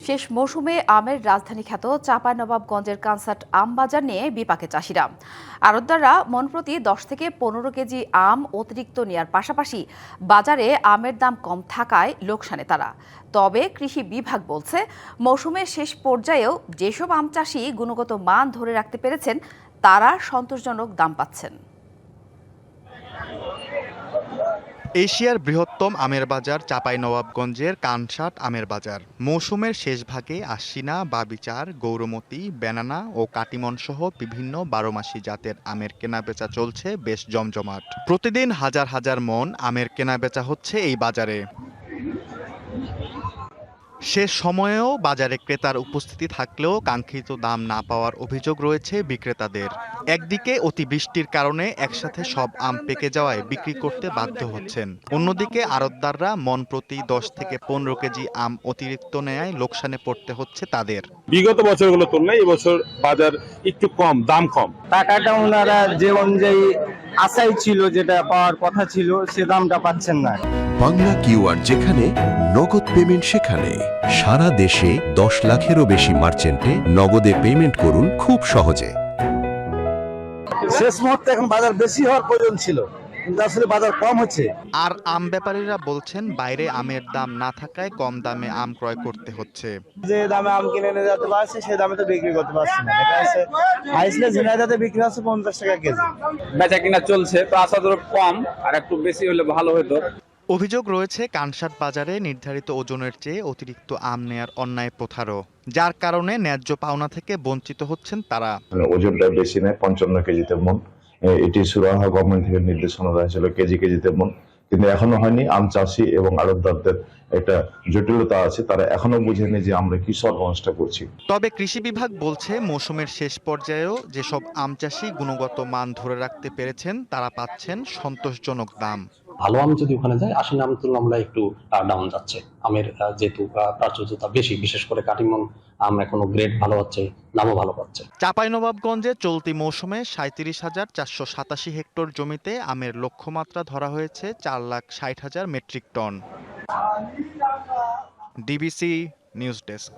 শেষ মৌসুমে আমের রাজধানী খ্যাত চাঁপাইনবাবগঞ্জের কানসাট আম বাজার নিয়ে বিপাকে চাষিরা। আড়তদাররা মনপ্রতি 10 থেকে 15 কেজি আম অতিরিক্ত নেয়ার পাশাপাশি বাজারে আমের দাম কম থাকায় লোকসানে তারা। তবে কৃষি বিভাগ বলছে, মৌসুমের শেষ পর্যায়েও যেসব আম চাষি গুণগত মান ধরে রাখতে পেরেছেন তারা সন্তোষজনক দাম পাচ্ছেন। এশিয়ার বৃহত্তম আমের বাজার চাঁপাইনবাবগঞ্জের কানসাট আমের বাজার মৌসুমের শেষ ভাগে আশ্বিনা, বাবিচার, গৌরমতি, বেনানা ও কাটিমন সহ বিভিন্ন 12 মাসি জাতের আমের কেনাবেচা চলছে বেশ জমজমাট। প্রতিদিন হাজার হাজার মন আমের কেনাবেচা হচ্ছে এই বাজারে। শেষ সময়েও বাজারে ক্রেতার উপস্থিতি থাকলেও কাঙ্ক্ষিত দাম না পাওয়ার অভিযোগ রয়েছে বিক্রেতাদের। একদিকে অতিবৃষ্টির কারণে একসাথে সব আম পেকে যাওয়ায় বিক্রি করতে বাধ্য হচ্ছেন, অন্যদিকে আড়তদাররা মন প্রতি 10 থেকে 15 কেজি আম অতিরিক্ত নেয়ায় লোকসানে পড়তে হচ্ছে তাদের। বিগত বছরগুলোর তুলনায় এবছর বাজার একটু কম, দাম কম। টাকাটা ওনারা যে অনুযায়ী আশাই ছিল, যেটা পাওয়ার কথা ছিল, সে দামটা পাচ্ছেন না। বাংলা কিউআর যেখানে নগদ পেমেন্ট সেখানে। সারা দেশে 10 লাখেরও বেশি মার্চেন্টে নগদে পেমেন্ট করুন খুব সহজে। শেষ মুহূর্তে এখন বাজার বেশি হওয়ার প্রয়োজন ছিল, কিন্তু আসলে বাজার কম হচ্ছে। আর আম ব্যাপারীরা বলছেন, বাইরে আমের দাম না থাকায় কম দামে আম ক্রয় করতে হচ্ছে। যে দামে আম কিনে নিয়ে যেতে পারছে সেই দামে তো বিক্রি করতে পারছি না। দেখা যাচ্ছে হাইসলে ঝিনাইদাতে বিক্রি হচ্ছে 50 টাকা কেজি। বেচা কিনা চলছে, তো আশা কম, আর একটু বেশি হলে ভালো হতো। অভিযোগ রয়েছে কানসাট বাজারে নির্ধারিত ওজনের চেয়ে অতিরিক্ত আম নেয়ার অন্যায় প্রথারও, যার কারণে ন্যায্য পাওনা থেকে বঞ্চিত হচ্ছেন তারা। ওজনটা বেশি নেয়, 55 কেজিতে মন। এটি সুরাহা গভর্নমেন্ট থেকে নির্দেশনা দেওয়া হয়েছিল কেজিতে মন, কিন্তু এখনো হয়নি। আম চাষি এবং আড়তদারদের একটা জটিলতা আছে, তারা এখনো বুঝেনি যে আমরা কি সর্বনাশটা করছি। তবে কৃষি বিভাগ বলছে, মৌসুমের শেষ পর্যায়েও যেসব আম চাষি গুণগত মান ধরে রাখতে পেরেছেন তারা পাচ্ছেন সন্তোষজনক দাম। ভালো আম যদি ওখানে যায়, আশ্বিনা আম তুলনামূলক একটু ডাউন যাচ্ছে। আমের যেহেতু প্রাচুর্যতা বেশি, বিশেষ করে কাটিমন আম এখনো গ্রেড ভালো হচ্ছে, দামও ভালো পাচ্ছে। চাঁপাইনবাবগঞ্জে চলতি মৌসুমে 37,487 হেক্টর জমিতে আমের লক্ষ্যমাত্রা ধরা হয়েছে 4,60,000 metric ton. DBC news desk.